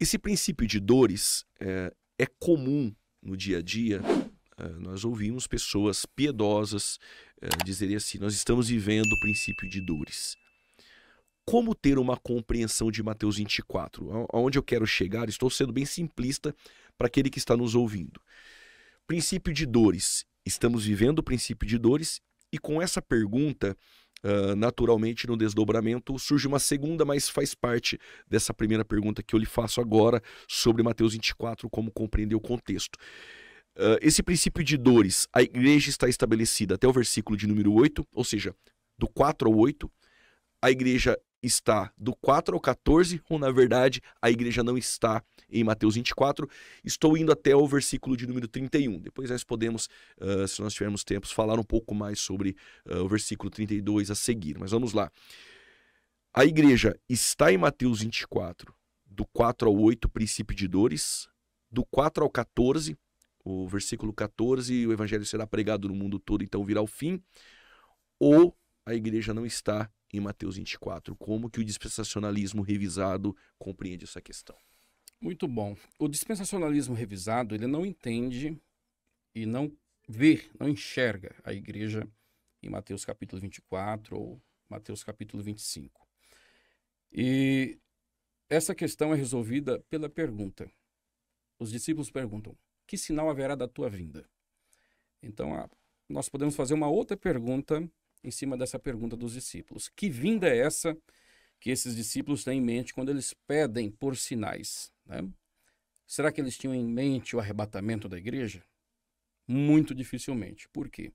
Esse princípio de dores é comum no dia a dia. Nós ouvimos pessoas piedosas dizerem assim: nós estamos vivendo o princípio de dores. Como ter uma compreensão de Mateus 24? Aonde eu quero chegar, estou sendo bem simplista para aquele que está nos ouvindo. Princípio de dores. Estamos vivendo o princípio de dores, e com essa pergunta, naturalmente no desdobramento surge uma segunda, mas faz parte dessa primeira pergunta que eu lhe faço agora sobre Mateus 24, como compreender o contexto. Esse princípio de dores, a igreja está estabelecida até o versículo de número 8, ou seja, do 4 ao 8, a igreja está do 4 ao 14, ou na verdade a igreja não está em Mateus 24. Estou indo até o versículo de número 31. Depois nós podemos, se nós tivermos tempo, falar um pouco mais sobre o versículo 32 a seguir. Mas vamos lá. A igreja está em Mateus 24, do 4 ao 8, princípio de dores. Do 4 ao 14, o versículo 14, o evangelho será pregado no mundo todo, então virá o fim. Ou a igreja não está em Mateus 24. Como que o dispensacionalismo revisado compreende essa questão? Muito bom. O dispensacionalismo revisado, ele não entende e não vê, não enxerga a igreja em Mateus capítulo 24 ou Mateus capítulo 25. E essa questão é resolvida pela pergunta. Os discípulos perguntam: que sinal haverá da tua vinda? Então, nós podemos fazer uma outra pergunta em cima dessa pergunta dos discípulos. Que vinda é essa que esses discípulos têm em mente quando eles pedem por sinais, né? Será que eles tinham em mente o arrebatamento da igreja? Muito dificilmente. Por quê?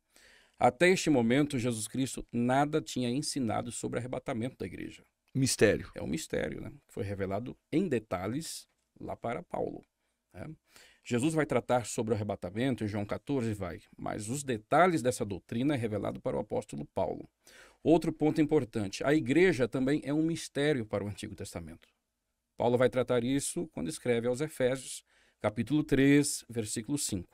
Até este momento, Jesus Cristo nada tinha ensinado sobre o arrebatamento da igreja. Mistério. É um mistério, né? Que foi revelado em detalhes lá para Paulo, né? Jesus vai tratar sobre o arrebatamento em João 14, mas os detalhes dessa doutrina é revelado para o apóstolo Paulo. Outro ponto importante: a igreja também é um mistério para o Antigo Testamento. Paulo vai tratar isso quando escreve aos Efésios, capítulo 3, versículo 5.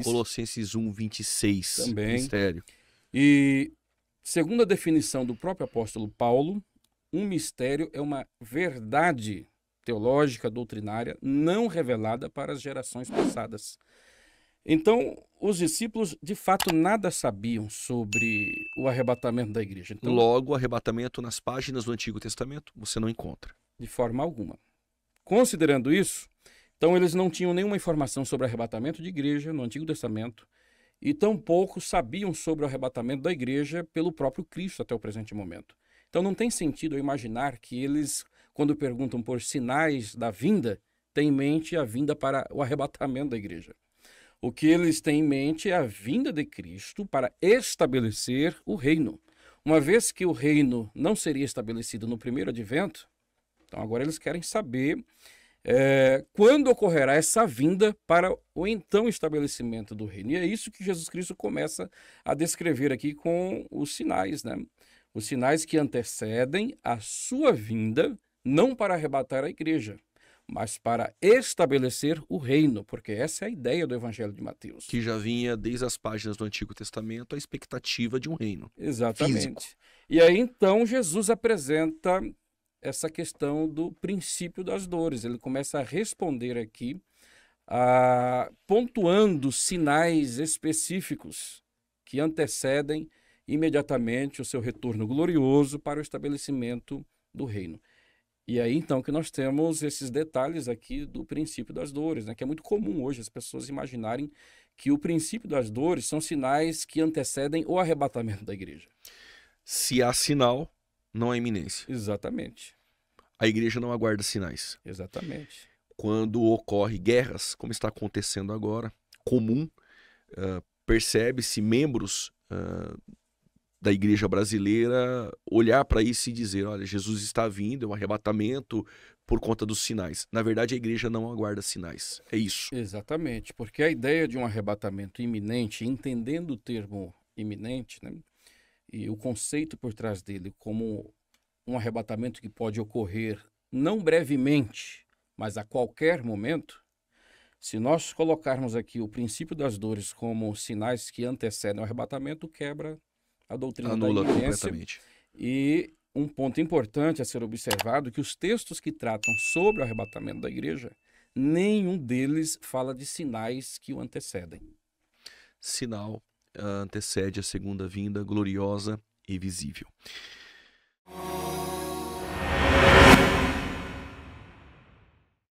Colossenses 1, 26, também. mistério. E, segundo a definição do próprio apóstolo Paulo, um mistério é uma verdade teológica, doutrinária, não revelada para as gerações passadas. Então, os discípulos, de fato, nada sabiam sobre o arrebatamento da igreja. Então, logo, o arrebatamento nas páginas do Antigo Testamento você não encontra. De forma alguma. Considerando isso, então eles não tinham nenhuma informação sobre o arrebatamento de igreja no Antigo Testamento, e tampouco sabiam sobre o arrebatamento da igreja pelo próprio Cristo até o presente momento. Então não tem sentido eu imaginar que eles, quando perguntam por sinais da vinda, têm em mente a vinda para o arrebatamento da igreja. O que eles têm em mente é a vinda de Cristo para estabelecer o reino. Uma vez que o reino não seria estabelecido no primeiro advento, então agora eles querem saber quando ocorrerá essa vinda para o então estabelecimento do reino. E é isso que Jesus Cristo começa a descrever aqui com os sinais, né? Os sinais que antecedem a sua vinda, não para arrebatar a igreja, mas para estabelecer o reino, porque essa é a ideia do Evangelho de Mateus. Que já vinha desde as páginas do Antigo Testamento a expectativa de um reino. Exatamente. Físico. E aí então Jesus apresenta essa questão do princípio das dores. Ele começa a responder aqui, pontuando sinais específicos que antecedem imediatamente o seu retorno glorioso para o estabelecimento do reino. E aí, então, que nós temos esses detalhes aqui do princípio das dores, né? Que é muito comum hoje as pessoas imaginarem que o princípio das dores são sinais que antecedem o arrebatamento da igreja. Se há sinal, não há iminência. Exatamente. A igreja não aguarda sinais. Exatamente. Quando ocorre guerras, como está acontecendo agora, comum, percebe-se membros da igreja brasileira olhar para isso e dizer: olha, Jesus está vindo, é um arrebatamento por conta dos sinais. Na verdade, a igreja não aguarda sinais. É isso. Exatamente, porque a ideia de um arrebatamento iminente, entendendo o termo iminente, né, e o conceito por trás dele como um arrebatamento que pode ocorrer não brevemente, mas a qualquer momento, se nós colocarmos aqui o princípio das dores como sinais que antecedem o arrebatamento, quebra a doutrina Anula da iminência completamente. e um ponto importante a ser observado, que os textos que tratam sobre o arrebatamento da igreja, nenhum deles fala de sinais que o antecedem. Sinal antecede a segunda vinda gloriosa e visível.